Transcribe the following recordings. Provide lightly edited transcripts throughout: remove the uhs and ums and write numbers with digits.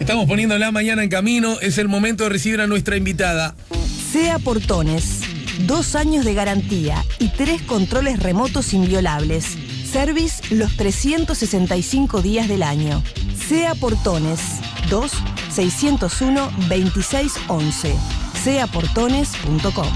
Estamos poniendo la mañana en camino. Es el momento de recibir a nuestra invitada. SEA Portones. 2 años de garantía y 3 controles remotos inviolables. Service los 365 días del año. SEA Portones. 2-601-2611. seaportones.com.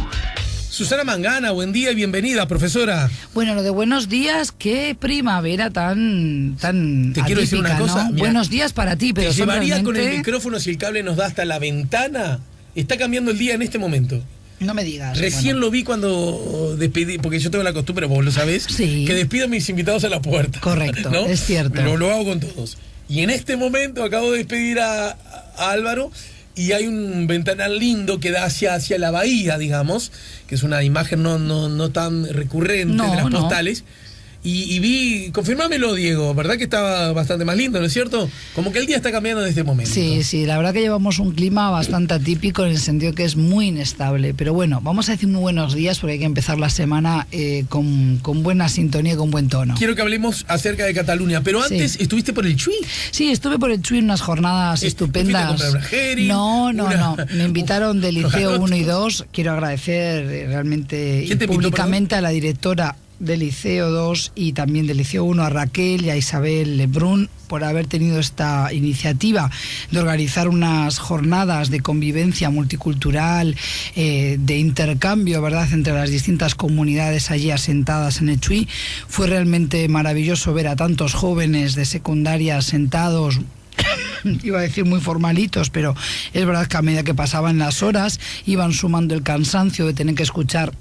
Susana Mangana, buen día y bienvenida, profesora. Bueno, lo de buenos días, qué primavera tan Te atípica, quiero decir una cosa. ¿no? Mirá, buenos días para ti, pero te son llevaría realmente... con el micrófono si el cable nos da hasta la ventana. Está cambiando el día en este momento. No me digas. Recién lo vi cuando despedí, porque yo tengo la costumbre, vos lo sabés, Sí. que despido a mis invitados a la puerta. Correcto, ¿no? es cierto. Lo hago con todos. Y en este momento acabo de despedir a Álvaro y hay un ventanal lindo que da hacia la bahía, digamos, que es una imagen no tan recurrente de las postales. Y vi, confirmámelo, Diego, ¿verdad que estaba bastante más lindo, no es cierto? Como que el día está cambiando en este momento. Sí, la verdad que llevamos un clima bastante atípico en el sentido que es muy inestable. Pero bueno, vamos a decir muy buenos días porque hay que empezar la semana con buena sintonía y con buen tono. Quiero que hablemos acerca de Cataluña, pero antes estuviste por el Chuy. Sí, estuve por el Chuy en unas jornadas estupendas. ¿Te fuiste a comprar una Hering? No. Me invitaron del Liceo 1 y 2. Quiero agradecer realmente y públicamente a la directora del Liceo 2 y también del Liceo 1, a Raquel y a Isabel Lebrun, por haber tenido esta iniciativa de organizar unas jornadas de convivencia multicultural, de intercambio, ¿verdad?, entre las distintas comunidades allí asentadas en el Chuy. Fue realmente maravilloso ver a tantos jóvenes de secundaria sentados, iba a decir muy formalitos, pero es verdad que a medida que pasaban las horas iban sumando el cansancio de tener que escuchar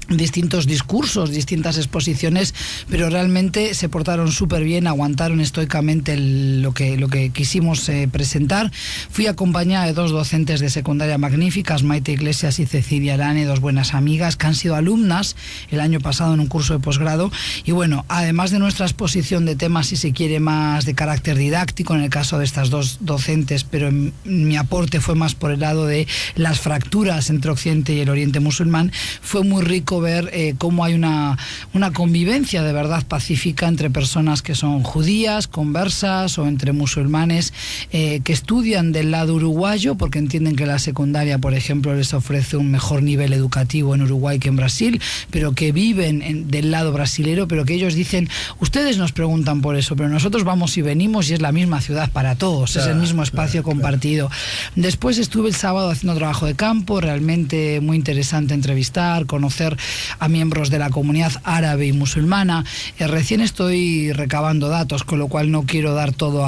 distintos discursos, distintas exposiciones, pero realmente se portaron súper bien, aguantaron estoicamente lo que quisimos presentar. Fui acompañada de 2 docentes de secundaria magníficas, Maite Iglesias y Cecilia Lane, 2 buenas amigas que han sido alumnas el año pasado en un curso de posgrado. Y bueno, además de nuestra exposición de temas, si se quiere, más de carácter didáctico en el caso de estas 2 docentes, pero mi aporte fue más por el lado de las fracturas entre Occidente y el Oriente musulmán, fue muy rico ver cómo hay una convivencia de verdad pacífica entre personas que son judías, conversas, o entre musulmanes que estudian del lado uruguayo porque entienden que la secundaria, por ejemplo, les ofrece un mejor nivel educativo en Uruguay que en Brasil, pero que viven del lado brasilero, pero que ellos dicen, ustedes nos preguntan por eso, pero nosotros vamos y venimos y es la misma ciudad para todos, claro, es el mismo espacio compartido. Después estuve el sábado haciendo trabajo de campo, realmente muy interesante entrevistar, conocer a miembros de la comunidad árabe y musulmana. Recién estoy recabando datos, con lo cual no quiero dar todo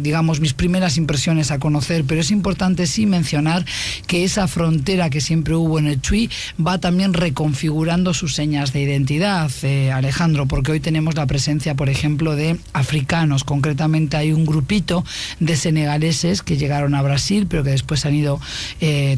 digamos, mis primeras impresiones a conocer, pero es importante sí mencionar que esa frontera que siempre hubo en el Chuy va también reconfigurando sus señas de identidad, Alejandro, porque hoy tenemos la presencia, por ejemplo, de africanos. Concretamente hay un grupito de senegaleses que llegaron a Brasil, pero que después han ido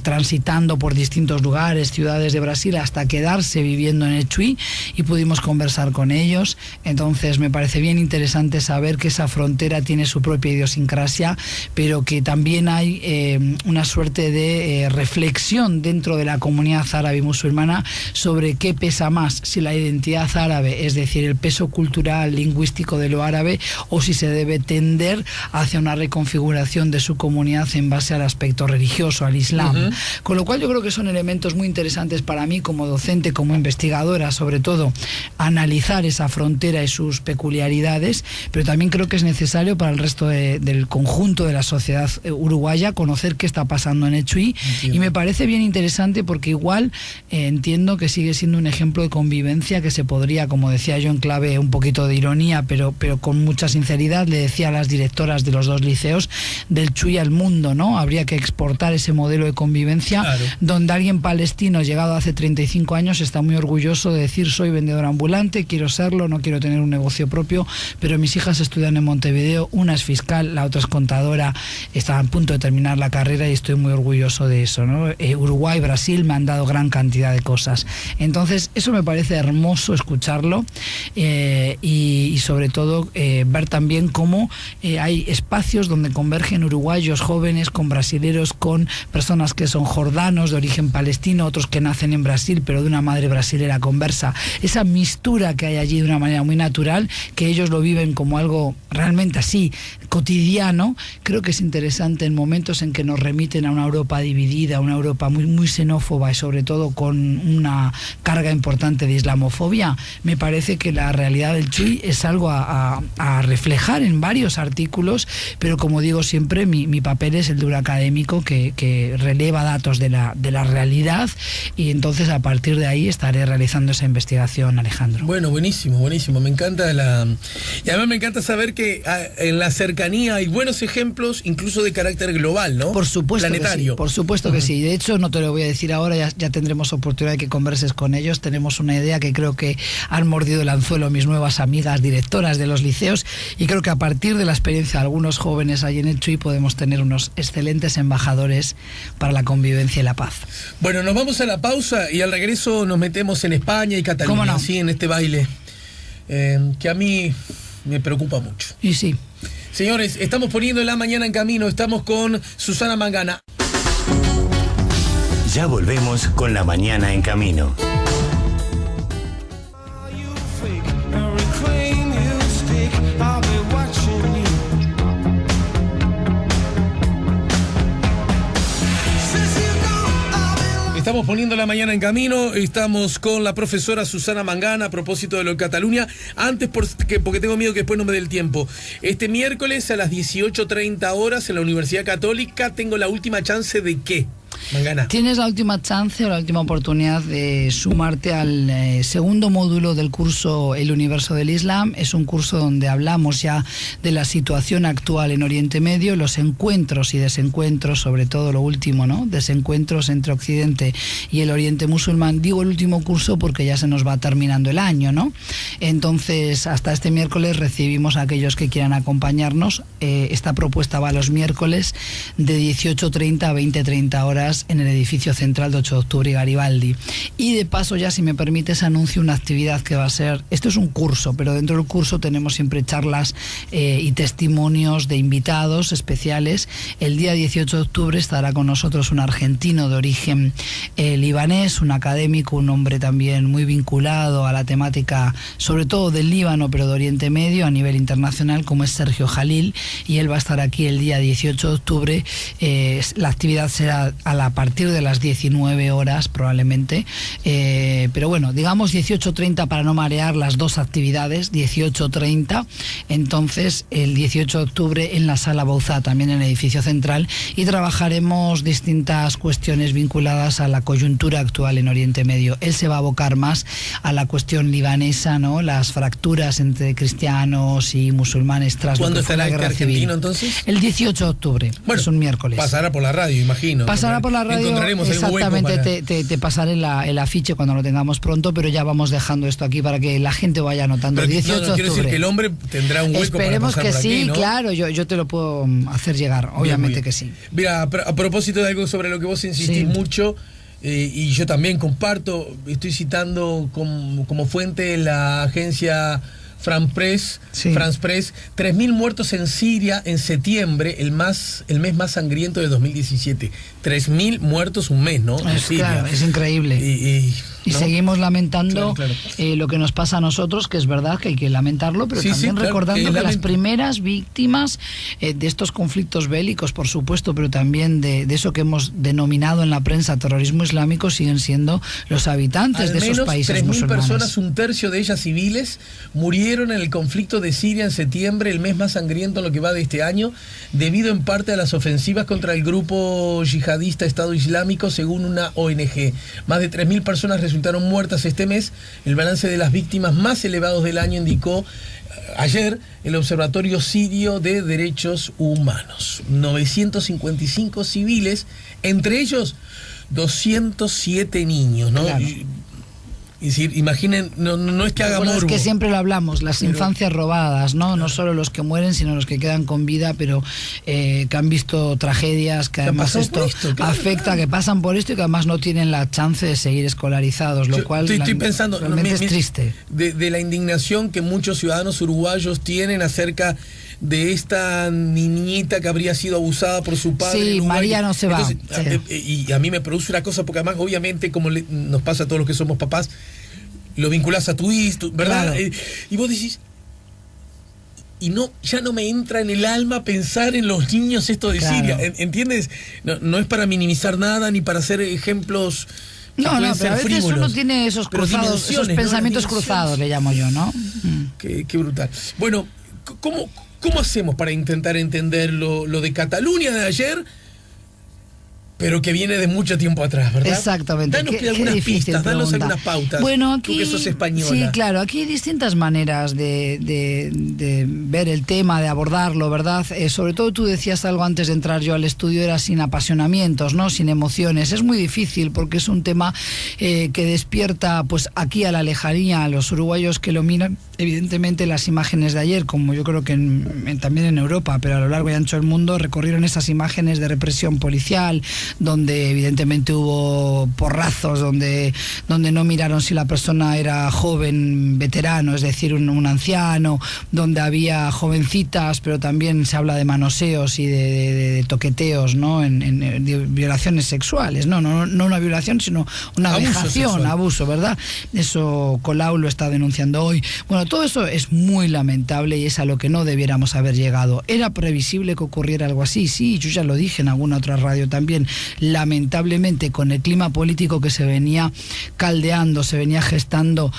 transitando por distintos lugares, ciudades de Brasil, hasta quedarse viviendo en el Chuy, y pudimos conversar con ellos. Entonces me parece bien interesante saber que esa frontera tiene su propia idiosincrasia, pero que también hay una suerte de reflexión dentro de la comunidad árabe y musulmana sobre qué pesa más, si la identidad árabe, es decir, el peso cultural, lingüístico de lo árabe, o si se debe tender hacia una reconfiguración de su comunidad en base al aspecto religioso, al Islam. Con lo cual yo creo que son elementos muy interesantes para mí como docente, como investigadora, sobre todo, analizar esa frontera y sus peculiaridades, pero también creo que es necesario para el resto del conjunto de la sociedad uruguaya conocer qué está pasando en el Chuy. Entiendo. Y me parece bien interesante porque igual entiendo que sigue siendo un ejemplo de convivencia que se podría, como decía yo en clave un poquito de ironía, pero con mucha sinceridad, le decía a las directoras de los 2 liceos, del Chuy al mundo, ¿no? Habría que exportar ese modelo de convivencia, claro, donde alguien palestino llegado hace 35 años está muy orgulloso de decir, soy vendedor ambulante, quiero serlo, no quiero tener un negocio propio, pero mis hijas estudian en Montevideo, una es fiscal, la otra es contadora, están a punto de terminar la carrera y estoy muy orgulloso de eso, ¿no? Uruguay, Brasil me han dado gran cantidad de cosas. Entonces, eso me parece hermoso escucharlo, y sobre todo ver también cómo hay espacios donde convergen uruguayos jóvenes con brasileros, con personas que son jordanos de origen palestino, otros que nacen en Brasil pero de una madre madre brasilera conversa, esa mistura que hay allí de una manera muy natural, que ellos lo viven como algo realmente así, cotidiano. Creo que es interesante en momentos en que nos remiten a una Europa dividida, a una Europa muy, muy xenófoba y sobre todo con una carga importante de islamofobia. Me parece que la realidad del Chuy es algo a reflejar en varios artículos, pero como digo siempre, mi papel es el de un académico que releva datos de la realidad, y entonces a partir de ahí estaré realizando esa investigación, Alejandro. Bueno, buenísimo, buenísimo. Me encanta y además me encanta saber que en la cercanía hay buenos ejemplos, incluso de carácter global, ¿no? Por supuesto. Planetario. Que sí, por supuesto que sí. De hecho, no te lo voy a decir ahora, ya tendremos oportunidad de que converses con ellos. Tenemos una idea que creo que han mordido el anzuelo mis nuevas amigas directoras de los liceos, y creo que a partir de la experiencia de algunos jóvenes allí en el Chuy podemos tener unos excelentes embajadores para la convivencia y la paz. Bueno, nos vamos a la pausa y al regreso nos metemos en España y Cataluña, ¿Cómo no? ¿sí? En este baile que a mí me preocupa mucho. Y sí. Señores, estamos poniendo La Mañana en Camino, estamos con Susana Mangana. Ya volvemos con La Mañana en Camino. Estamos poniendo La Mañana en Camino, estamos con la profesora Susana Mangana a propósito de lo de Cataluña. Antes, porque tengo miedo que después no me dé el tiempo, este miércoles a las 18:30 horas en la Universidad Católica tengo la última chance de ¿qué? Mangana. Tienes la última chance o la última oportunidad de sumarte al segundo módulo del curso El Universo del Islam. Es un curso donde hablamos ya de la situación actual en Oriente Medio, los encuentros y desencuentros, sobre todo lo último, ¿no? Desencuentros entre Occidente y el Oriente musulmán. Digo el último curso porque ya se nos va terminando el año, ¿no? Entonces, hasta este miércoles recibimos a aquellos que quieran acompañarnos. Esta propuesta va los miércoles de 18:30 a 20:30 horas en el edificio central de 8 de octubre y Garibaldi. Y de paso, ya si me permites, anuncio una actividad que va a ser, esto es un curso, pero dentro del curso tenemos siempre charlas y testimonios de invitados especiales. El día 18 de octubre estará con nosotros un argentino de origen libanés, un académico, un hombre también muy vinculado a la temática, sobre todo del Líbano, pero de Oriente Medio a nivel internacional, como es Sergio Jalil, y él va a estar aquí el día 18 de octubre. La actividad será a partir de las 19 horas probablemente, pero bueno, digamos 18:30 para no marear las dos actividades, 18:30, entonces el 18 de octubre en la Sala Bouzá, también en el edificio central, y trabajaremos distintas cuestiones vinculadas a la coyuntura actual en Oriente Medio. Él se va a abocar más a la cuestión libanesa, ¿no? Las fracturas entre cristianos y musulmanes tras ¿Cuándo lo que fue la guerra civil. Entonces? El 18 de octubre, bueno, es un miércoles. Pasará por la radio, imagino. Pasará por la radio, encontraremos exactamente, te pasaré el afiche cuando lo tengamos pronto, pero ya vamos dejando esto aquí para que la gente vaya anotando. Pero 18 no, quiero decir que el hombre tendrá un hueco. Esperemos para pasar que por sí, aquí, ¿no? claro, yo te lo puedo hacer llegar, obviamente que sí. Mira, a propósito de algo sobre lo que vos insistís mucho, y yo también comparto, estoy citando como fuente la agencia France Press, 3.000 muertos en Siria en septiembre, el mes más sangriento de 2017. 3.000 muertos un mes, ¿no? En Siria. Claro, es increíble. Y ¿no? seguimos lamentando claro. Lo que nos pasa a nosotros, que es verdad que hay que lamentarlo, pero también recordando que las primeras víctimas de estos conflictos bélicos, por supuesto, pero también de eso que hemos denominado en la prensa terrorismo islámico, siguen siendo los habitantes de esos países musulmanes. 3.000 personas, un tercio de ellas civiles, murieron en el conflicto de Siria en septiembre, el mes más sangriento en lo que va de este año, debido en parte a las ofensivas contra el grupo yihadista Estado Islámico, según una ONG. Más de 3.000 personas resultaron muertas este mes. El balance de las víctimas más elevados del año, indicó ayer el Observatorio Sirio de Derechos Humanos. 955 civiles, entre ellos 207 niños, ¿no? Claro. Es decir, imaginen, no es que haga morbo. Es que siempre lo hablamos, las infancias robadas, ¿no? Claro. No solo los que mueren, sino los que quedan con vida, pero que han visto tragedias, que además esto afecta, que pasan por esto y que además no tienen la chance de seguir escolarizados, lo cual estoy pensando, realmente es triste. De la indignación que muchos ciudadanos uruguayos tienen acerca de esta niñita que habría sido abusada por su padre. Sí, María no se va. Entonces, y a mí me produce una cosa, porque además, obviamente, como nos pasa a todos los que somos papás, lo vinculás a tu hijo, ¿verdad? Claro. Y vos decís, y no, ya no me entra en el alma pensar en los niños esto de Claro. Siria, ¿entiendes? No es para minimizar nada, ni para hacer ejemplos que No, pueden pero ser a veces frívolos. uno tiene esos Pero cruzados, esos dimensiones, ¿no? pensamientos Las dimensiones. cruzados, le llamo yo, ¿no? Qué brutal. Bueno, ¿cómo hacemos para intentar entender lo de Cataluña de ayer, pero que viene de mucho tiempo atrás, ¿verdad? Exactamente. Danos Qué algunas difícil pistas, danos pregunta. algunas pautas. Bueno, aquí, tú que sos española. sí, claro, aquí hay distintas maneras de ver el tema, de abordarlo, ¿verdad? Sobre todo tú decías algo antes de entrar yo al estudio, era sin apasionamientos, ¿no? Sin emociones. Es muy difícil porque es un tema que despierta, pues aquí a la lejanía, a los uruguayos que lo miran, evidentemente las imágenes de ayer, como yo creo que también en Europa, pero a lo largo y ancho del mundo, recorrieron esas imágenes de represión policial, donde evidentemente hubo porrazos, donde no miraron si la persona era joven, veterano, es decir, un anciano, donde había jovencitas, pero también se habla de manoseos y de toqueteos, ¿no? En violaciones sexuales, no una violación, sino una Abuso vejación, sexual. abuso, ¿verdad? Eso Colau lo está denunciando hoy. Bueno, todo eso es muy lamentable y es a lo que no debiéramos haber llegado. ¿Era previsible que ocurriera algo así? Sí, yo ya lo dije en alguna otra radio también. Lamentablemente, con el clima político que se venía caldeando, se venía gestando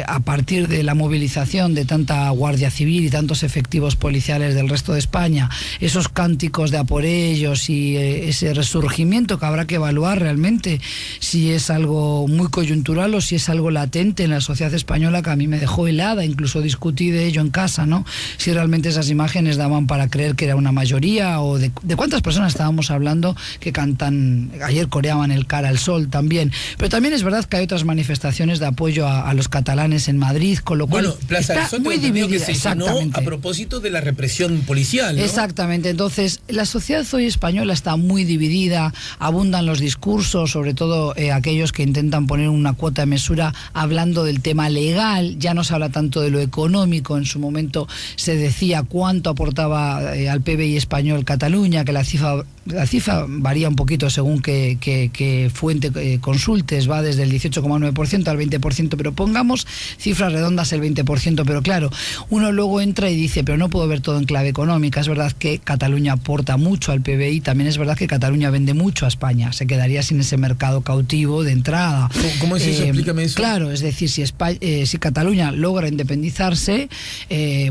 a partir de la movilización de tanta Guardia Civil y tantos efectivos policiales del resto de España, esos cánticos de a por ellos y ese resurgimiento que habrá que evaluar realmente si es algo muy coyuntural o si es algo latente en la sociedad española, que a mí me dejó helada, incluso discutí de ello en casa, ¿no? Si realmente esas imágenes daban para creer que era una mayoría o de cuántas personas estábamos hablando que cantan, ayer coreaban el Cara al Sol también, pero también es verdad que hay otras manifestaciones de apoyo a los catalanes en Madrid, con lo cual Bueno, Plaza del está Sol muy tengo entendido dividida. que se llenó Exactamente. a propósito de la represión policial, ¿no? Exactamente, entonces la sociedad hoy española está muy dividida, abundan los discursos, sobre todo aquellos que intentan poner una cuota de mesura hablando del tema legal, ya no se habla tanto de lo económico, en su momento se decía cuánto aportaba al PBI español Cataluña, que la cifra varía un poquito según que fuente consultes, va desde el 18,9% al 20%, pero pongamos cifras redondas el 20%, pero claro, uno luego entra y dice, pero no puedo ver todo en clave económica. Es verdad que Cataluña aporta mucho al PBI, también es verdad que Cataluña vende mucho a España, se quedaría sin ese mercado cautivo de entrada. ¿Cómo es eso? Explícame eso. Claro, es decir, si Cataluña logra independizarse,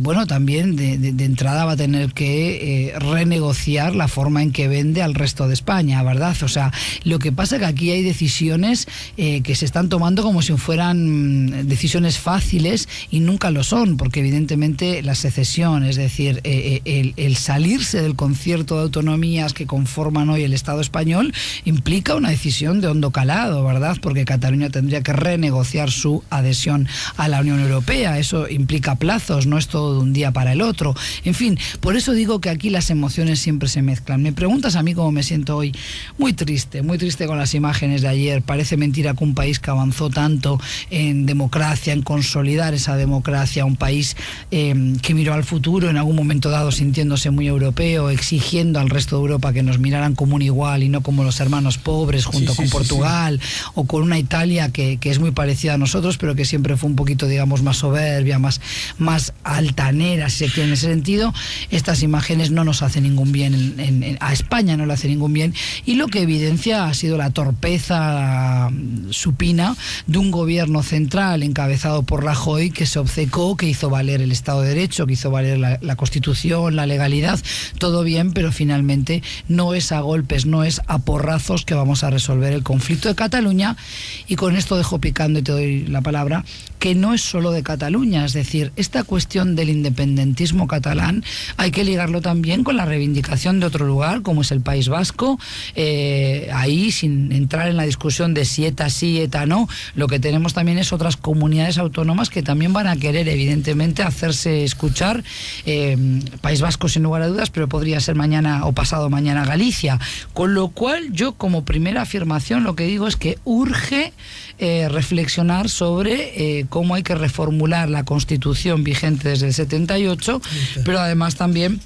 bueno, también de entrada va a tener que renegociar la forma en que vende al resto de España, ¿verdad? O sea, lo que pasa es que aquí hay decisiones que se están tomando como si fueran decisiones fáciles y nunca lo son, porque evidentemente la secesión, es decir, el salirse del concierto de autonomías que conforman hoy el Estado español, implica una decisión de hondo calado, ¿verdad? Porque Cataluña tendría que renegociar su adhesión a la Unión Europea. Eso implica plazos, no es todo de un día para el otro. En fin, por eso digo que aquí las emociones siempre se mezclan. Me preguntas a mí cómo me siento hoy. Muy triste con las imágenes de ayer. Parece mentira que un país que avanzó tanto en democracia, en consolidar esa democracia, un país que miró al futuro en algún momento dado sintiéndose muy europeo, exigiendo al resto de Europa que nos miraran como un igual y no como los hermanos pobres junto con Portugal o con una Italia que es muy parecida a nosotros, pero que siempre fue un poquito, digamos, más soberbia, más altanera, si se quiere, en ese sentido. Estas imágenes no nos hacen ningún bien, a España no le hace ningún bien, y lo que evidencia ha sido la torpeza supina de un gobierno central encabezado por Rajoy, que se obcecó, que hizo valer el Estado de Derecho, que hizo valer la Constitución, la legalidad, todo bien, pero finalmente no es a golpes, no es a porrazos que vamos a resolver el conflicto de Cataluña. Y con esto dejo picando y te doy la palabra, que no es solo de Cataluña, es decir, esta cuestión del independentismo catalán hay que ligarlo también con la reivindicación de otro lugar, como es el País Vasco. Ahí, sin entrar en la discusión de si ETA sí, ETA no, lo que tenemos también es otras comunidades autónomas que también van a querer, evidentemente, hacerse escuchar. País Vasco, sin lugar a dudas, pero podría ser mañana o pasado mañana Galicia. Con lo cual, yo como primera afirmación lo que digo es que urge reflexionar sobre cómo hay que reformular la Constitución vigente desde el 78, pero además también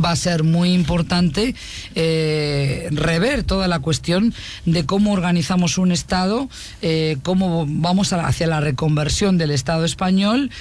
va a ser muy importante rever toda la cuestión de cómo organizamos un Estado, cómo vamos hacia la reconversión del Estado español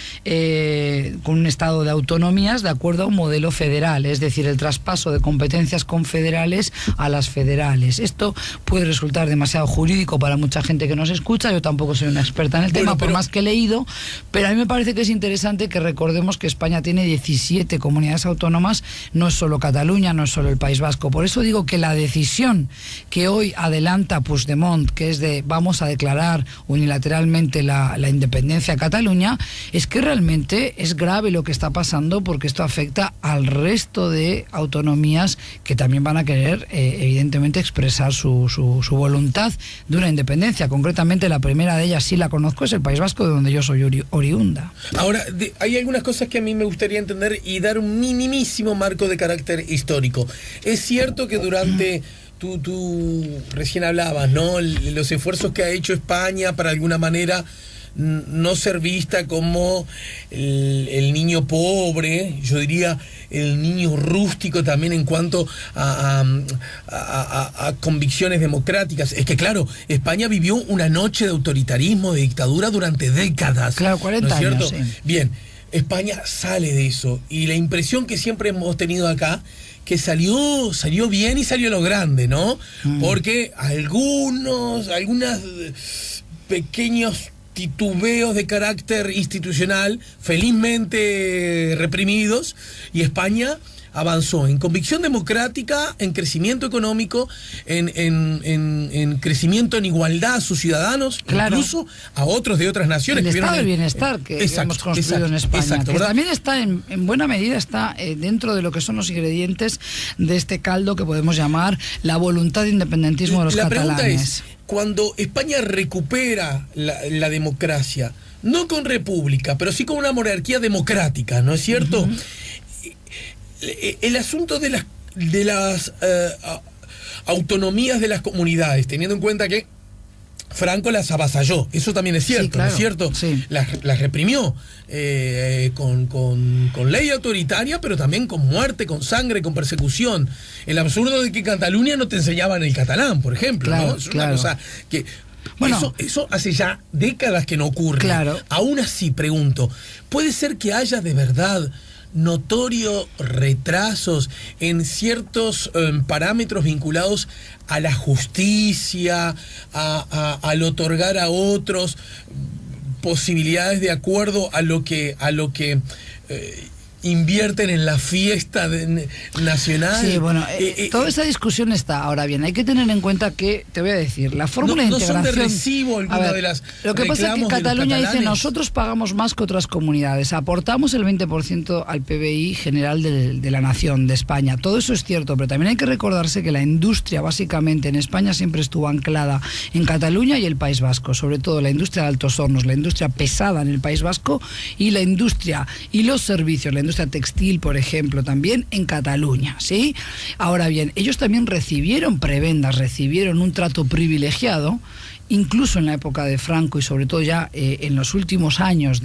con un Estado de autonomías de acuerdo a un modelo federal, es decir, el traspaso de competencias confederales a las federales. Esto puede resultar demasiado jurídico para mucha gente que nos escucha, yo tampoco soy una experta en el tema, por más que he leído, pero a mí me parece que es interesante que recordemos que España tiene 17 comunidades autónomas, no es solo Cataluña, no es solo el País Vasco. Por eso digo que la decisión que hoy adelanta Puigdemont, que es de vamos a declarar unilateralmente la independencia de Cataluña, es que realmente es grave lo que está pasando, porque esto afecta al resto de autonomías que también van a querer evidentemente expresar su voluntad de una independencia. Concretamente la primera de ellas, sí la conozco, es el País Vasco, de donde yo soy oriunda. Ahora, hay algunas cosas que a mí me gustaría entender y dar un minimísimo marco de carácter histórico. Es cierto que durante tú recién hablabas, ¿no? Los esfuerzos que ha hecho España para de alguna manera no ser vista como el niño pobre, yo diría el niño rústico también en cuanto a convicciones democráticas. Es que claro, España vivió una noche de autoritarismo, de dictadura durante décadas. Claro, 40 ¿no es cierto? años, sí. Bien, España sale de eso, y la impresión que siempre hemos tenido acá, que salió bien y salió a lo grande, ¿no? Porque algunos pequeños titubeos de carácter institucional felizmente reprimidos, y España avanzó en convicción democrática, en crecimiento económico, en crecimiento en igualdad a sus ciudadanos, claro, incluso a otros de otras naciones. El estado del bienestar que hemos construido en España, que también está en buena medida está dentro de lo que son los ingredientes de este caldo que podemos llamar la voluntad de independentismo de los catalanes. La pregunta es, cuando España recupera la democracia, no con república, pero sí con una monarquía democrática, ¿no es cierto? El asunto de las autonomías de las comunidades, teniendo en cuenta que Franco las avasalló, eso también es cierto, sí, claro, ¿no es cierto? Sí. Las reprimió con ley autoritaria, pero también con muerte, con sangre, con persecución. El absurdo de que Cataluña no te enseñaban el catalán, por ejemplo, claro, ¿no? Es una cosa que... Bueno, eso hace ya décadas que no ocurre. Claro. Aún así, pregunto, ¿puede ser que haya de verdad notorios retrasos en ciertos parámetros vinculados a la justicia, al otorgar a otros posibilidades de acuerdo a lo que invierten en la fiesta nacional? Sí, bueno, toda esa discusión está. Ahora bien, hay que tener en cuenta que, te voy a decir, la fórmula de integración... No son de recibo alguna de las... Lo que pasa es que Cataluña dice, nosotros pagamos más que otras comunidades, aportamos el 20% al PBI general de la nación, de España. Todo eso es cierto, pero también hay que recordarse que la industria, básicamente, en España siempre estuvo anclada en Cataluña y el País Vasco, sobre todo la industria de altos hornos, la industria pesada en el País Vasco, y la industria y los servicios, la industria textil, por ejemplo, también en Cataluña, ¿sí? Ahora bien, ellos también recibieron prebendas, recibieron un trato privilegiado, incluso en la época de Franco y sobre todo ya en los últimos años,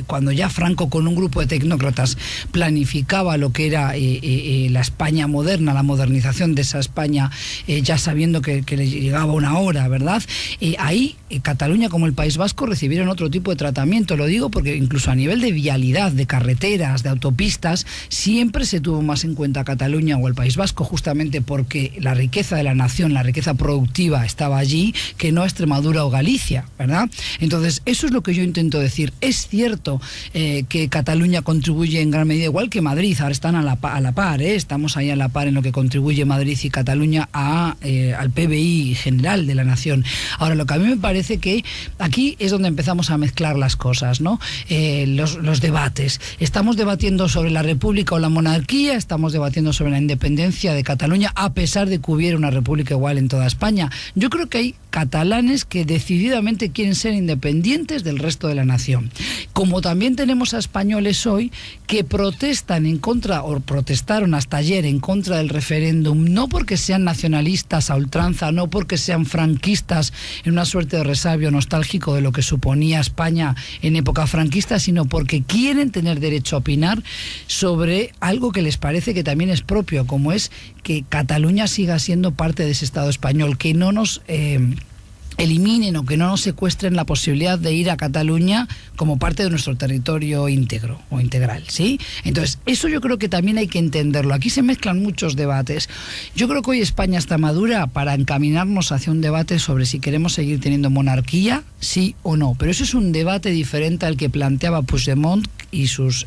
cuando ya Franco con un grupo de tecnócratas planificaba lo que era la España moderna, la modernización de esa España, ya sabiendo que le llegaba una hora, ¿verdad? Ahí Cataluña como el País Vasco recibieron otro tipo de tratamiento. Lo digo porque incluso a nivel de vialidad, de carreteras, de autopistas, siempre se tuvo más en cuenta Cataluña o el País Vasco, justamente porque la riqueza de la nación, la riqueza productiva estaba allí, que no Extremadura o Galicia, ¿verdad? Entonces, eso es lo que yo intento decir. Es cierto que Cataluña contribuye en gran medida, igual que Madrid, ahora están a la par, estamos ahí a la par en lo que contribuye Madrid y Cataluña al PBI general de la nación. Ahora, lo que a mí me parece que aquí es donde empezamos a mezclar las cosas, ¿no? Los debates. Estamos debatiendo sobre la república o la monarquía, estamos debatiendo sobre la independencia de Cataluña, a pesar de que hubiera una república igual en toda España. Yo creo que hay catalanes que decididamente quieren ser independientes del resto de la nación. Como también tenemos a españoles hoy que protestan en contra, o protestaron hasta ayer en contra del referéndum, no porque sean nacionalistas a ultranza, no porque sean franquistas en una suerte de resabio nostálgico de lo que suponía España en época franquista, sino porque quieren tener derecho a opinar sobre algo que les parece que también es propio, como es que Cataluña siga siendo parte de ese Estado español, que no nos eliminen o que no nos secuestren la posibilidad de ir a Cataluña como parte de nuestro territorio íntegro o integral, ¿sí? Entonces, eso yo creo que también hay que entenderlo. Aquí se mezclan muchos debates. Yo creo que hoy España está madura para encaminarnos hacia un debate sobre si queremos seguir teniendo monarquía, sí o no. Pero eso es un debate diferente al que planteaba Puigdemont y sus,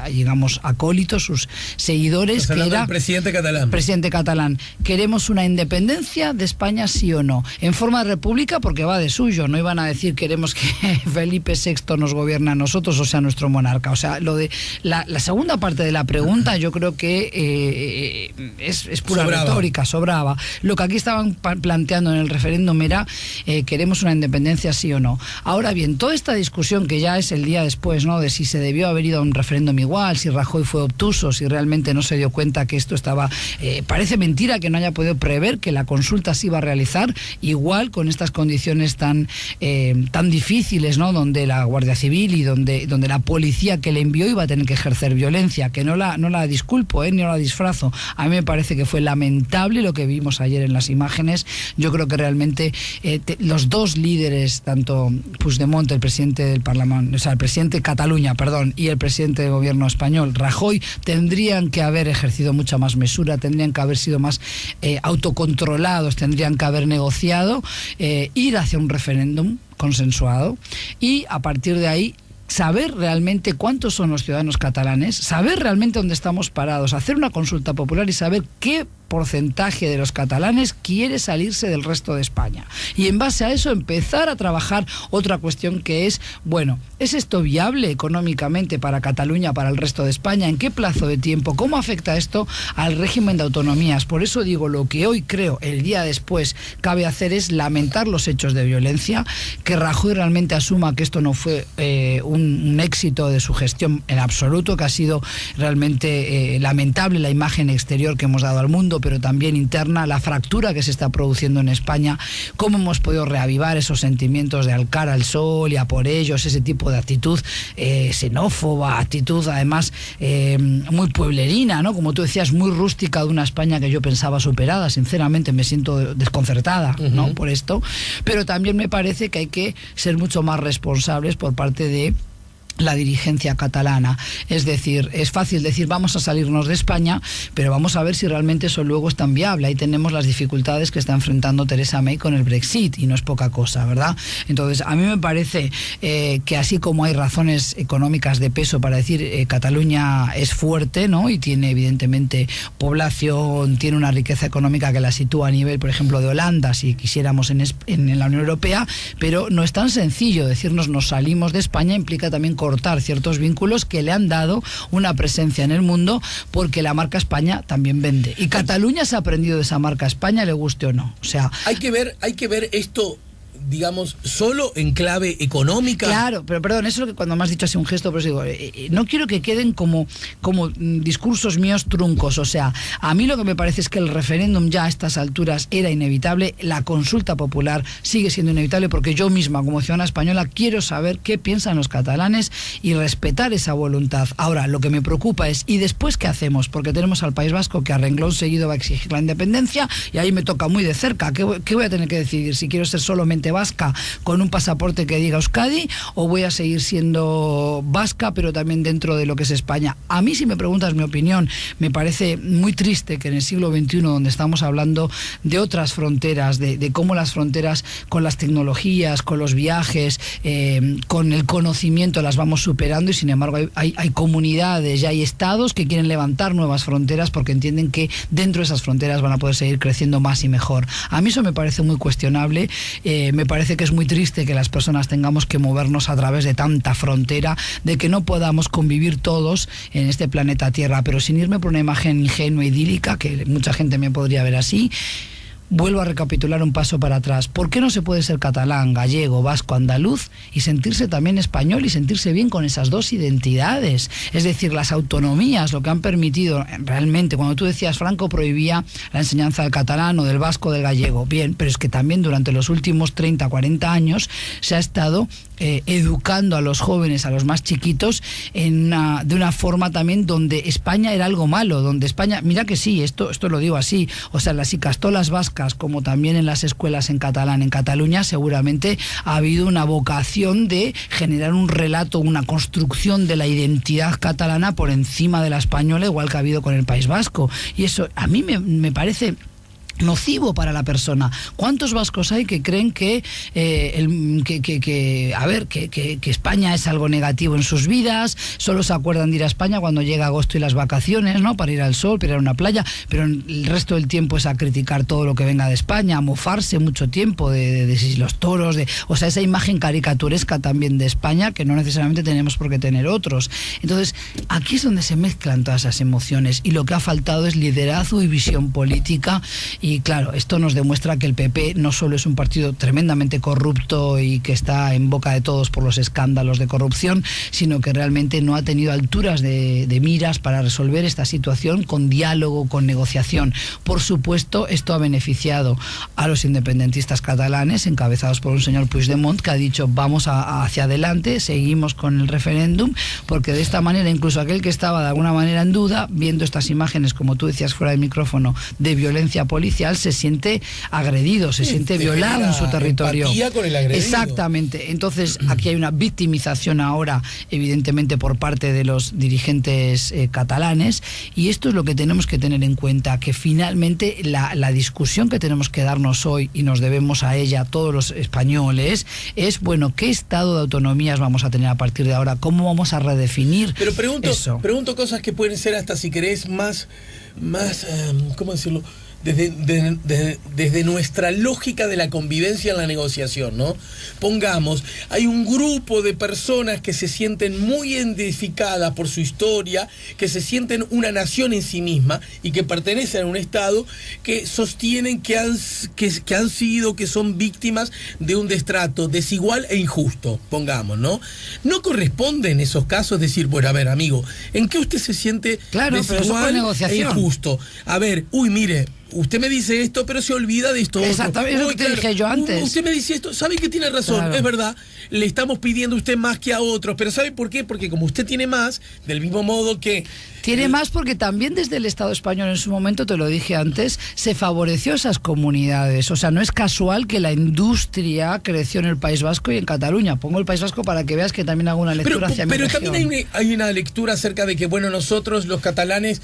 digamos, acólitos, sus seguidores, que era... Presidente catalán. Presidente catalán. ¿Queremos una independencia de España, sí o no? En forma de república, porque va de suyo. No iban a decir queremos que Felipe VI nos gobierne a nosotros, o sea, nuestro monarca. O sea, lo de la segunda parte de la pregunta yo creo que es pura retórica, sobraba. Lo que aquí estaban planteando en el referéndum era queremos una independencia, sí o no. Ahora bien, toda esta discusión que ya es el día después, ¿no?, de si se debió haber ido a un referéndum igual, si Rajoy fue obtuso, si realmente no se dio cuenta que esto estaba... parece mentira que no haya podido prever que la consulta se iba a realizar igual con estas condiciones tan difíciles, ¿no?, donde la Guardia Civil y donde la policía que le envió iba a tener que ejercer violencia, que no la disculpo, ni la disfrazo. A mí me parece que fue lamentable lo que vimos ayer en las imágenes. Yo creo que realmente los dos líderes, tanto Puigdemont, el presidente del Parlamento, o sea, el presidente de Cataluña, perdón, y el presidente del gobierno español, Rajoy, tendrían que haber ejercido mucha más mesura, tendrían que haber sido más autocontrolados, tendrían que haber negociado, ir hacia un referéndum consensuado y a partir de ahí saber realmente cuántos son los ciudadanos catalanes, saber realmente dónde estamos parados, hacer una consulta popular y saber qué porcentaje de los catalanes quiere salirse del resto de España. Y en base a eso empezar a trabajar otra cuestión que es, bueno, ¿es esto viable económicamente para Cataluña, para el resto de España? ¿En qué plazo de tiempo? ¿Cómo afecta esto al régimen de autonomías? Por eso digo, lo que hoy creo, el día después, cabe hacer es lamentar los hechos de violencia, que Rajoy realmente asuma que esto no fue un éxito de su gestión en absoluto, que ha sido realmente lamentable la imagen exterior que hemos dado al mundo, pero también interna, la fractura que se está produciendo en España, cómo hemos podido reavivar esos sentimientos de al cara al sol y a por ellos, ese tipo de actitud xenófoba, actitud además muy pueblerina, ¿no? Como tú decías, muy rústica de una España que yo pensaba superada. Sinceramente me siento desconcertada, ¿no?, por esto, pero también me parece que hay que ser mucho más responsables por parte de la dirigencia catalana. Es decir, es fácil decir vamos a salirnos de España, pero vamos a ver si realmente eso luego es tan viable. Ahí tenemos las dificultades que está enfrentando Theresa May con el Brexit, y no es poca cosa, ¿verdad? Entonces, a mí me parece que así como hay razones económicas de peso para decir Cataluña es fuerte, ¿no?, y tiene evidentemente población, tiene una riqueza económica que la sitúa a nivel, por ejemplo, de Holanda, si quisiéramos en la Unión Europea, pero no es tan sencillo decirnos nos salimos de España, implica también cortar ciertos vínculos que le han dado una presencia en el mundo, porque la marca España también vende. Y Cataluña se ha aprendido de esa marca España, le guste o no. O sea, hay que ver esto, digamos, solo en clave económica. Claro, pero perdón, eso es lo que cuando me has dicho así un gesto, pero digo, no quiero que queden como discursos míos truncos. O sea, a mí lo que me parece es que el referéndum ya a estas alturas era inevitable, la consulta popular sigue siendo inevitable, porque yo misma, como ciudadana española, quiero saber qué piensan los catalanes y respetar esa voluntad. Ahora, lo que me preocupa es, ¿y después qué hacemos? Porque tenemos al País Vasco que a renglón seguido va a exigir la independencia, y ahí me toca muy de cerca. ¿Qué voy a tener que decidir? Si quiero ser solamente vasca con un pasaporte que diga Euskadi, o voy a seguir siendo vasca pero también dentro de lo que es España. A mí, si me preguntas mi opinión, me parece muy triste que en el siglo XXI, donde estamos hablando de otras fronteras, de cómo las fronteras con las tecnologías, con los viajes, con el conocimiento las vamos superando, y sin embargo hay comunidades y hay estados que quieren levantar nuevas fronteras porque entienden que dentro de esas fronteras van a poder seguir creciendo más y mejor. A mí eso me parece muy cuestionable. Me parece que es muy triste que las personas tengamos que movernos a través de tanta frontera, de que no podamos convivir todos en este planeta Tierra, pero sin irme por una imagen ingenua, idílica, que mucha gente me podría ver así. vuelvo a recapitular un paso para atrás. ¿Por qué no se puede ser catalán, gallego, vasco, andaluz y sentirse también español y sentirse bien con esas dos identidades? Es decir, las autonomías, lo que han permitido realmente, cuando tú decías Franco prohibía la enseñanza del catalán o del vasco, del gallego, bien, pero es que también durante los últimos 30, 40 años se ha estado educando a los jóvenes, a los más chiquitos, de una forma también donde España era algo malo, donde España, mira que sí, esto lo digo así, o sea, las icastolas vascas, como también en las escuelas en catalán, en Cataluña, seguramente ha habido una vocación de generar un relato, una construcción de la identidad catalana por encima de la española, igual que ha habido con el País Vasco, y eso a mí me parece nocivo para la persona. ¿Cuántos vascos hay que creen que España es algo negativo en sus vidas? Solo se acuerdan de ir a España cuando llega agosto y las vacaciones, ¿no? Para ir al sol, para ir a una playa, pero el resto del tiempo es a criticar todo lo que venga de España, a mofarse mucho tiempo de los toros, o sea, esa imagen caricaturesca también de España que no necesariamente tenemos por qué tener otros. Entonces, aquí es donde se mezclan todas esas emociones y lo que ha faltado es liderazgo y visión política. Y claro, esto nos demuestra que el PP no solo es un partido tremendamente corrupto y que está en boca de todos por los escándalos de corrupción, sino que realmente no ha tenido alturas de miras para resolver esta situación con diálogo, con negociación. Por supuesto, esto ha beneficiado a los independentistas catalanes, encabezados por un señor Puigdemont, que ha dicho vamos hacia adelante, seguimos con el referéndum, porque de esta manera incluso aquel que estaba de alguna manera en duda, viendo estas imágenes, como tú decías fuera del micrófono, de violencia policial, se siente agredido, se siente violado en su territorio. Empatía con el agredido. Exactamente. Entonces, aquí hay una victimización ahora, evidentemente, por parte de los dirigentes catalanes, y esto es lo que tenemos que tener en cuenta, que finalmente la discusión que tenemos que darnos hoy, y nos debemos a ella todos los españoles, es, bueno, ¿qué estado de autonomías vamos a tener a partir de ahora? ¿Cómo vamos a redefinir Pero eso? pregunto cosas que pueden ser hasta, si querés, más ¿cómo decirlo? Desde nuestra lógica de la convivencia en la negociación, ¿no? Pongamos, hay un grupo de personas que se sienten muy identificadas por su historia, que se sienten una nación en sí misma y que pertenecen a un Estado, que sostienen que son víctimas de un destrato desigual e injusto, pongamos, ¿no? No corresponde en esos casos decir, bueno, a ver, amigo, ¿en qué usted se siente desigual e injusto? A ver, mire, usted me dice esto, pero se olvida de esto. Exactamente, es lo que te dije yo antes. Usted me dice esto, ¿sabe que tiene razón? Claro. Es verdad, le estamos pidiendo a usted más que a otros, pero ¿sabe por qué? Porque como usted tiene más, del mismo modo que... Tiene más porque también desde el Estado español en su momento, te lo dije antes, se favoreció esas comunidades. O sea, no es casual que la industria creció en el País Vasco y en Cataluña. Pongo el País Vasco para que veas que también hago una lectura hacia mi región. Pero también hay una lectura acerca de que, bueno, nosotros los catalanes,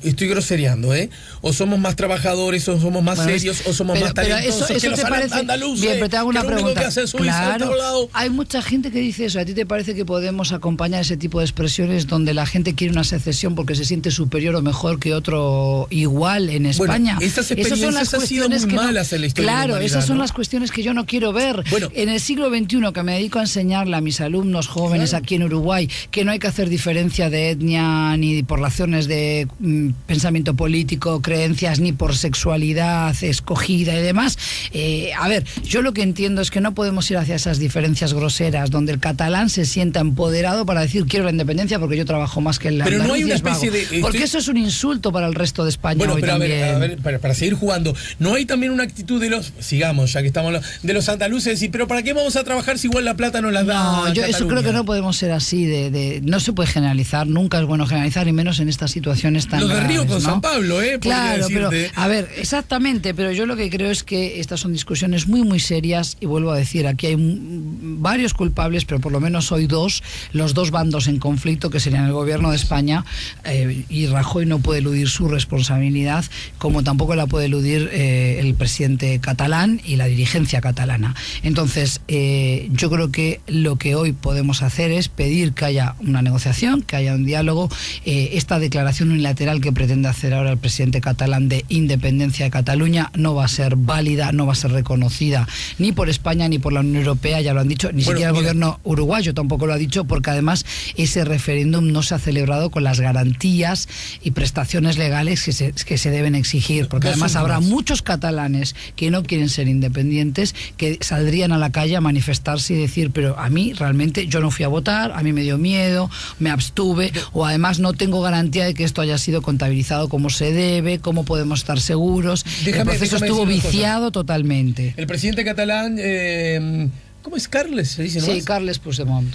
estoy grosereando, o somos más trabajadores, o somos más serios, o somos más talentosos eso que los te parece andaluces. Bien, pero te hago una pregunta. Claro, hay mucha gente que dice eso. ¿A ti te parece que podemos acompañar ese tipo de expresiones donde la gente quiere una secesión porque se siente superior o mejor que otro igual en España? Bueno, esas experiencias han sido muy malas en la historia. Claro, esas son las cuestiones que yo no quiero ver. Bueno, en el siglo XXI, que me dedico a enseñarle a mis alumnos jóvenes aquí en Uruguay, que no hay que hacer diferencia de etnia, ni por razones de pensamiento político, creencias, ni por sexualidad escogida y demás. A ver, yo lo que entiendo es que no podemos ir hacia esas diferencias groseras, donde el catalán se sienta empoderado para decir quiero la independencia porque yo trabajo más que el andaluz. Pero no hay una especie de... Porque eso es un insulto para el resto de España. Bueno, hoy pero también. a ver, para seguir jugando, ¿no hay también una actitud de los, sigamos, ya que estamos hablando, de los andaluces, decir, pero ¿para qué vamos a trabajar si igual la plata nos la da? No, yo eso creo que no podemos ser así, no se puede generalizar, nunca es bueno generalizar, y menos en estas situaciones tan graves. Lo de Río con San Pablo, Claro, pero, a ver, exactamente, pero yo lo que creo es que estas son discusiones muy, muy serias, y vuelvo a decir, aquí hay varios culpables, pero por lo menos hoy los dos bandos en conflicto, que serían el gobierno de España, y Rajoy no puede eludir su responsabilidad, como tampoco la puede eludir el presidente catalán y la dirigencia catalana. Entonces, yo creo que lo que hoy podemos hacer es pedir que haya una negociación, que haya un diálogo. Esta declaración unilateral unilateral que pretende hacer ahora el presidente catalán de independencia de Cataluña no va a ser válida, no va a ser reconocida ni por España ni por la Unión Europea, ya lo han dicho, ni siquiera el gobierno uruguayo tampoco lo ha dicho, porque además ese referéndum no se ha celebrado con las garantías y prestaciones legales que se deben exigir, porque además habrá muchos catalanes que no quieren ser independientes, que saldrían a la calle a manifestarse y decir, pero a mí realmente yo no fui a votar, a mí me dio miedo, me abstuve, o además no tengo garantía de que esto haya sido contabilizado como se debe, cómo podemos estar seguros. El proceso estuvo viciado totalmente. El presidente catalán... ¿cómo es? Carles, se dice, ¿no? Sí, Carles Puigdemont.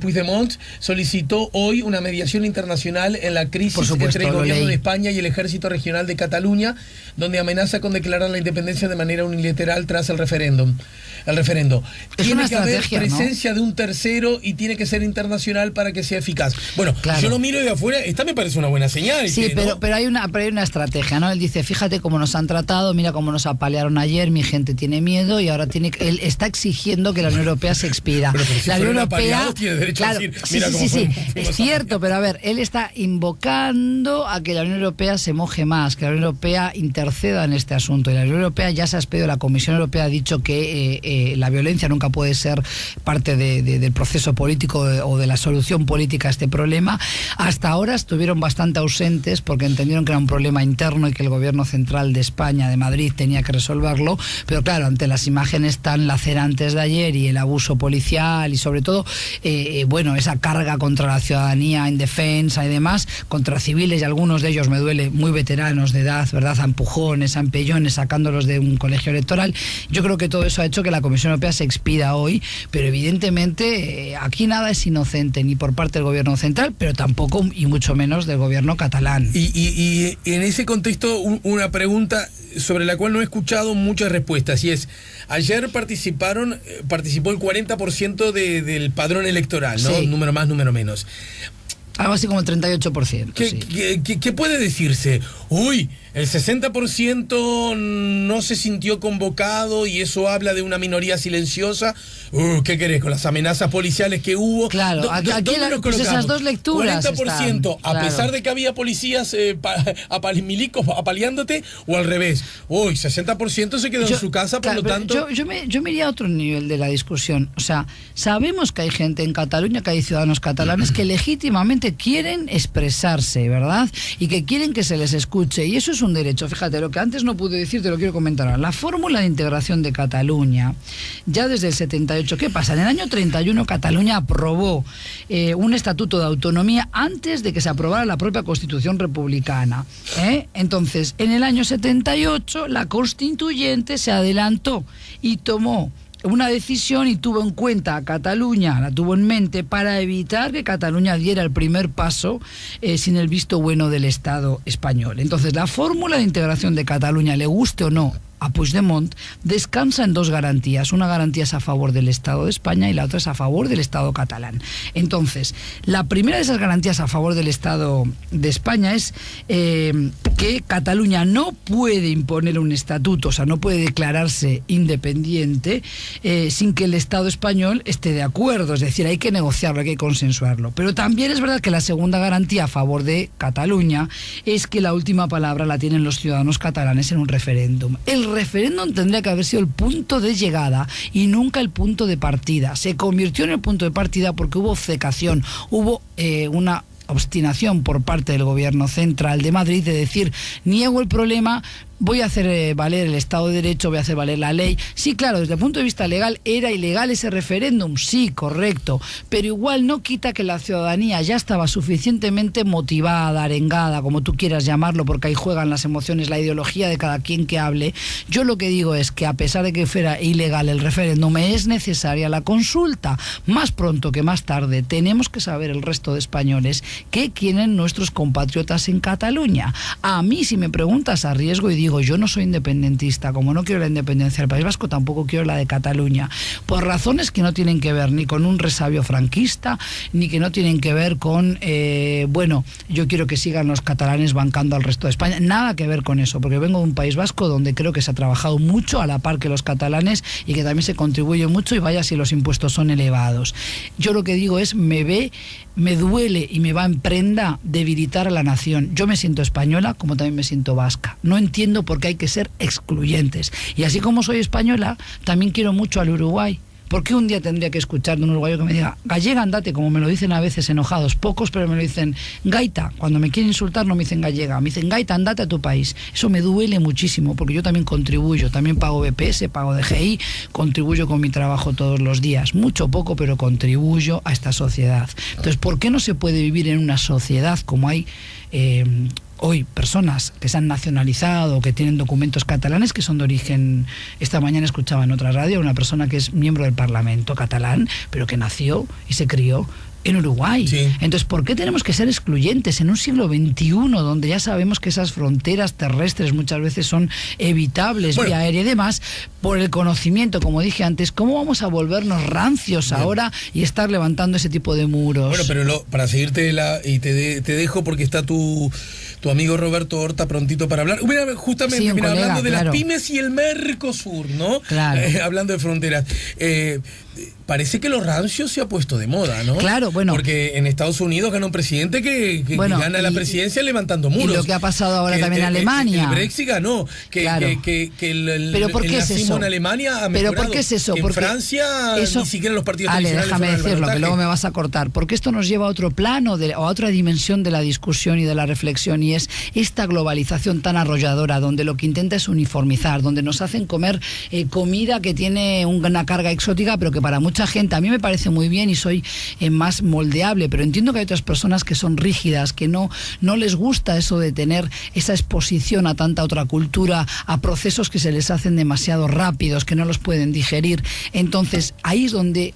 Puigdemont solicitó hoy una mediación internacional en la crisis entre el gobierno de España y el ejército regional de Cataluña, donde amenaza con declarar la independencia de manera unilateral tras el referendo. Tiene que haber presencia de un tercero y tiene que ser internacional para que sea eficaz. Bueno, claro. Yo lo miro de afuera, esta me parece una buena señal. Sí, ¿no? pero hay una estrategia, ¿no? Él dice, fíjate cómo nos han tratado, mira cómo nos apalearon ayer, mi gente tiene miedo y ahora él está exigiendo que la Unión Europea se expida. Pero si la Unión Europea tiene derecho a decir, mira sí, es cierto, pero a ver, él está invocando a que la Unión Europea se moje más, que la Unión Europea interceda en este asunto. Y la Unión Europea ya se ha expedido, la Comisión Europea ha dicho que la violencia nunca puede ser parte del proceso político o de la solución política a este problema. Hasta ahora estuvieron bastante ausentes porque entendieron que era un problema interno y que el gobierno central de España, de Madrid, tenía que resolverlo, pero claro, ante las imágenes tan lacerantes de ayer y el abuso policial y sobre todo esa carga contra la ciudadanía indefensa y demás, contra civiles, y algunos de ellos, me duele, muy veteranos de edad, ¿verdad?, a empujones, a empellones, sacándolos de un colegio electoral. Yo creo que todo eso ha hecho que la Comisión Europea se expida hoy, pero evidentemente aquí nada es inocente, ni por parte del gobierno central, pero tampoco y mucho menos del gobierno catalán. Y en ese contexto una pregunta sobre la cual no he escuchado muchas respuestas, y es, ayer participó el 40% del padrón electoral, ¿no? Sí. Número más, número menos. Algo así como el 38%. ¿Qué puede decirse? Uy, el 60% no se sintió convocado y eso habla de una minoría silenciosa. ¿Qué querés? Con las amenazas policiales que hubo. Claro, aquí pues esas dos lecturas 40% están, a pesar de que había policías milicos apaleándote, o al revés. Uy, 60% se quedó en su casa, por lo tanto... Yo me iría a otro nivel de la discusión. O sea, sabemos que hay gente en Cataluña, que hay ciudadanos catalanes que legítimamente quieren expresarse, ¿verdad? Y que quieren que se les escuche. Y eso es un derecho. Fíjate, lo que antes no pude decir, te lo quiero comentar ahora. La fórmula de integración de Cataluña, ya desde el 78, ¿qué pasa? En el año 31 Cataluña aprobó un estatuto de autonomía antes de que se aprobara la propia Constitución republicana. Entonces, en el año 78 la Constituyente se adelantó y tomó una decisión y tuvo en cuenta a Cataluña, la tuvo en mente para evitar que Cataluña diera el primer paso sin el visto bueno del Estado español. Entonces, la fórmula de integración de Cataluña, le guste o no a Puigdemont, descansa en dos garantías. Una garantía es a favor del Estado de España y la otra es a favor del Estado catalán. Entonces, la primera de esas garantías a favor del Estado de España es que Cataluña no puede imponer un estatuto, o sea, no puede declararse independiente sin que el Estado español esté de acuerdo. Es decir, hay que negociarlo, hay que consensuarlo. Pero también es verdad que la segunda garantía a favor de Cataluña es que la última palabra la tienen los ciudadanos catalanes en un referéndum. El referéndum tendría que haber sido el punto de llegada y nunca el punto de partida. Se convirtió en el punto de partida porque hubo obcecación, hubo una obstinación por parte del gobierno central de Madrid de decir, niego el problema, voy a hacer valer el Estado de Derecho, voy a hacer valer la ley. Sí, claro, desde el punto de vista legal, ¿era ilegal ese referéndum? Sí, correcto, pero igual no quita que la ciudadanía ya estaba suficientemente motivada, arengada, como tú quieras llamarlo, porque ahí juegan las emociones, la ideología de cada quien que hable. Yo lo que digo es que a pesar de que fuera ilegal el referéndum, es necesaria la consulta. Más pronto que más tarde tenemos que saber el resto de españoles qué quieren nuestros compatriotas en Cataluña. A mí, si me preguntas a riesgo y digo, yo no soy independentista, como no quiero la independencia del País Vasco, tampoco quiero la de Cataluña, por razones que no tienen que ver ni con un resabio franquista, ni que no tienen que ver con, yo quiero que sigan los catalanes bancando al resto de España, nada que ver con eso, porque vengo de un País Vasco donde creo que se ha trabajado mucho a la par que los catalanes y que también se contribuye mucho, y vaya si los impuestos son elevados. Yo lo que digo es, me me duele y me va en prenda debilitar a la nación. Yo me siento española como también me siento vasca. No entiendo por qué hay que ser excluyentes. Y así como soy española, también quiero mucho al Uruguay. ¿Por qué un día tendría que escuchar de un uruguayo que me diga gallega andate, como me lo dicen a veces enojados, pocos, pero me lo dicen gaita? Cuando me quieren insultar no me dicen gallega, me dicen gaita, andate a tu país. Eso me duele muchísimo porque yo también contribuyo, también pago BPS, pago DGI, contribuyo con mi trabajo todos los días, mucho o poco, pero contribuyo a esta sociedad. Entonces, ¿por qué no se puede vivir en una sociedad como hay hoy personas que se han nacionalizado, que tienen documentos catalanes que son de origen? Esta mañana escuchaba en otra radio una persona que es miembro del Parlamento catalán, pero que nació y se crió en Uruguay. Sí. Entonces, ¿por qué tenemos que ser excluyentes en un siglo XXI donde ya sabemos que esas fronteras terrestres muchas veces son evitables, vía aérea y demás, por el conocimiento, como dije antes? ¿Cómo vamos a volvernos rancios ahora y estar levantando ese tipo de muros? Bueno, pero para seguirte y te dejo porque está tu amigo Roberto Horta prontito para hablar. Mira, justamente, sí, colega, hablando de las pymes y el Mercosur, ¿no? Claro. Hablando de fronteras. Parece que lo rancio se ha puesto de moda, ¿no? Claro, bueno. Porque en Estados Unidos gana un presidente que gana la presidencia levantando muros. Y lo que ha pasado ahora también en Alemania. El Brexit ganó. ¿Pero por qué es eso? En Alemania ha mejorado. ¿Pero por qué es eso? Porque en Francia ni siquiera los partidos tradicionales. Déjame decirlo, que luego me vas a cortar. Porque esto nos lleva a otro plano, o a otra dimensión de la discusión y de la reflexión, y es esta globalización tan arrolladora, donde lo que intenta es uniformizar, donde nos hacen comer comida que tiene una carga exótica, pero que para mucha gente, a mí me parece muy bien y soy más moldeable, pero entiendo que hay otras personas que son rígidas, que no les gusta eso de tener esa exposición a tanta otra cultura, a procesos que se les hacen demasiado rápidos, que no los pueden digerir. Entonces, ahí es donde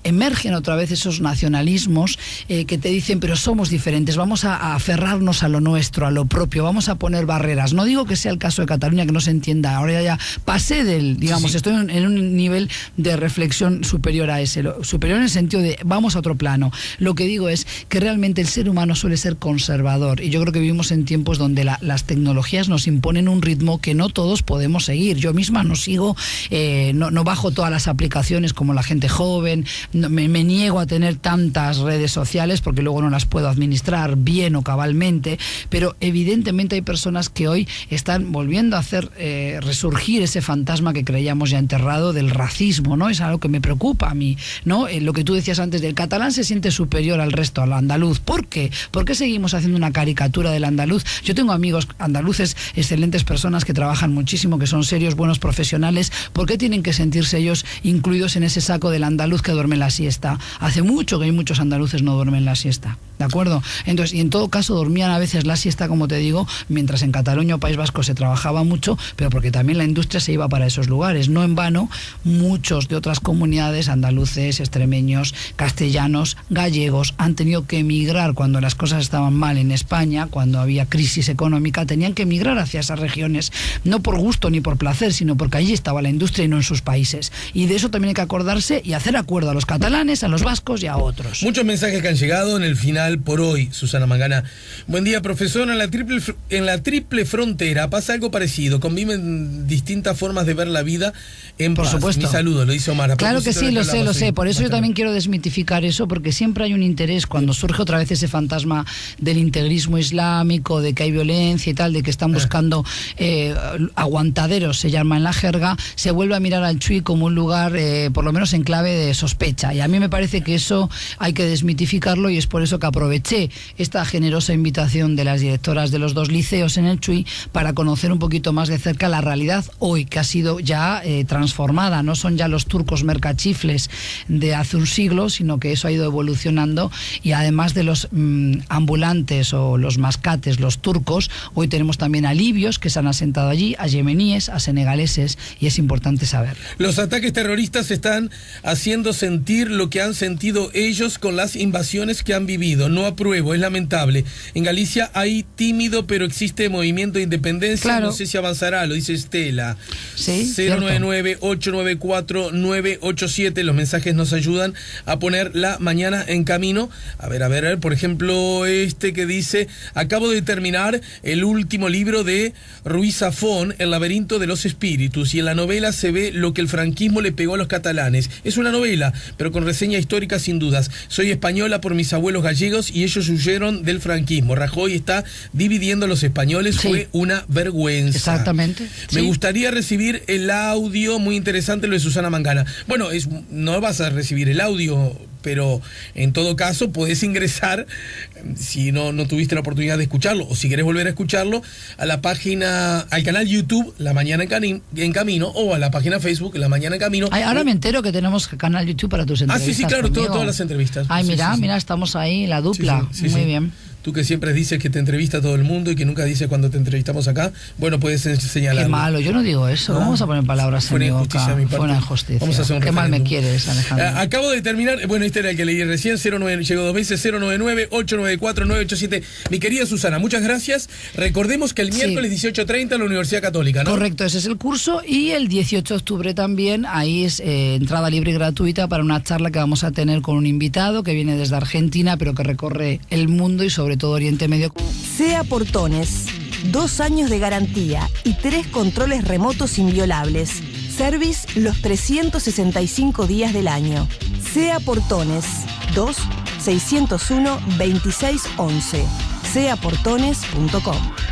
emergen otra vez esos nacionalismos que te dicen, pero somos diferentes, vamos a aferrarnos a lo nuestro, a lo propio, vamos a poner barreras. No digo que sea el caso de Cataluña, que no se entienda, ahora ya pasé digamos, estoy en un nivel de reflexión superior a ese, superior en el sentido de vamos a otro plano. Lo que digo es que realmente el ser humano suele ser conservador, y yo creo que vivimos en tiempos donde las tecnologías nos imponen un ritmo que no todos podemos seguir. Yo misma no sigo, no bajo todas las aplicaciones como la gente joven. Me niego a tener tantas redes sociales porque luego no las puedo administrar bien o cabalmente, pero evidentemente hay personas que hoy están volviendo a hacer resurgir ese fantasma que creíamos ya enterrado del racismo, ¿no? Es algo que me preocupa a mí, ¿no? Lo que tú decías antes, del catalán se siente superior al resto, al andaluz. ¿Por qué? ¿Por qué seguimos haciendo una caricatura del andaluz? Yo tengo amigos andaluces, excelentes personas que trabajan muchísimo, que son serios, buenos profesionales. ¿Por qué tienen que sentirse ellos incluidos en ese saco del andaluz que duerme la siesta? Hace mucho que hay muchos andaluces no duermen la siesta, ¿de acuerdo? Entonces, y en todo caso dormían a veces la siesta, como te digo, mientras en Cataluña o País Vasco se trabajaba mucho, pero porque también la industria se iba para esos lugares. No en vano, muchos de otras comunidades, andaluces, extremeños, castellanos, gallegos, han tenido que emigrar cuando las cosas estaban mal en España, cuando había crisis económica, tenían que emigrar hacia esas regiones, no por gusto ni por placer, sino porque allí estaba la industria y no en sus países. Y de eso también hay que acordarse y hacer acuerdo a los catalanes, a los vascos y a otros. Muchos mensajes que han llegado en el final por hoy, Susana Mangana. Buen día, profesor. En la triple frontera pasa algo parecido. Conviven distintas formas de ver la vida en paz. Por supuesto. Mi saludo, lo dice Omar. Claro que sí, lo sé. Por eso yo también quiero desmitificar eso, porque siempre hay un interés cuando surge otra vez ese fantasma del integrismo islámico, de que hay violencia y tal, de que están buscando aguantaderos, se llama en la jerga, se vuelve a mirar al Chuy como un lugar, por lo menos en clave de sospecha. Y a mí me parece que eso hay que desmitificarlo, y es por eso que aproveché esta generosa invitación de las directoras de los dos liceos en el Chuy para conocer un poquito más de cerca la realidad hoy, que ha sido ya transformada. No son ya los turcos mercachifles de hace un siglo, sino que eso ha ido evolucionando, y además de los ambulantes o los mascates, los turcos, hoy tenemos también a libios que se han asentado allí, a yemeníes, a senegaleses, y es importante saberlo. Los ataques terroristas están haciendo sentir lo que han sentido ellos con las invasiones que han vivido. No apruebo, es lamentable. En Galicia hay tímido, pero existe movimiento de independencia. Claro. No sé si avanzará, lo dice Estela. Sí, 099-894-987. Los mensajes nos ayudan a poner la mañana en camino. A ver, por ejemplo, este que dice: acabo de terminar el último libro de Ruiz Zafón, El laberinto de los espíritus, y en la novela se ve lo que el franquismo le pegó a los catalanes. Es una novela, pero con reseña histórica sin dudas. Soy española por mis abuelos gallegos y ellos huyeron del franquismo. Rajoy está dividiendo a los españoles, sí. Fue una vergüenza. Exactamente. Me gustaría recibir el audio, muy interesante lo de Susana Mangana. Bueno, no vas a recibir el audio, pero en todo caso podés ingresar, si no tuviste la oportunidad de escucharlo, o si querés volver a escucharlo, a la página, al canal YouTube La Mañana en Camino, o a la página Facebook La Mañana en Camino. Ay, ahora me entero que tenemos canal YouTube para tus entrevistas. Sí, claro, todas las entrevistas. Ay, sí, mira, estamos ahí, la dupla. Muy bien. Tú que siempre dices que te entrevista a todo el mundo y que nunca dices cuando te entrevistamos acá, bueno, puedes señalar. Qué malo, yo no digo eso. ¿Cómo vamos a poner palabras en mi boca? Fue una injusticia. Vamos a hacer un Qué mal me quieres, Alejandro. Acabo de terminar, bueno, este era el que leí recién, 09, llegó 2 veces, 099-894-987. Mi querida Susana, muchas gracias. Recordemos que el miércoles 18:30 en la Universidad Católica, ¿no? Correcto, ese es el curso, y el 18 de octubre también, ahí es entrada libre y gratuita para una charla que vamos a tener con un invitado que viene desde Argentina, pero que recorre el mundo y sobre todo Oriente Medio. SEA Portones, 2 años de garantía y 3 controles remotos inviolables. Service los 365 días del año. SEA Portones, 2-601-2611. seaportones.com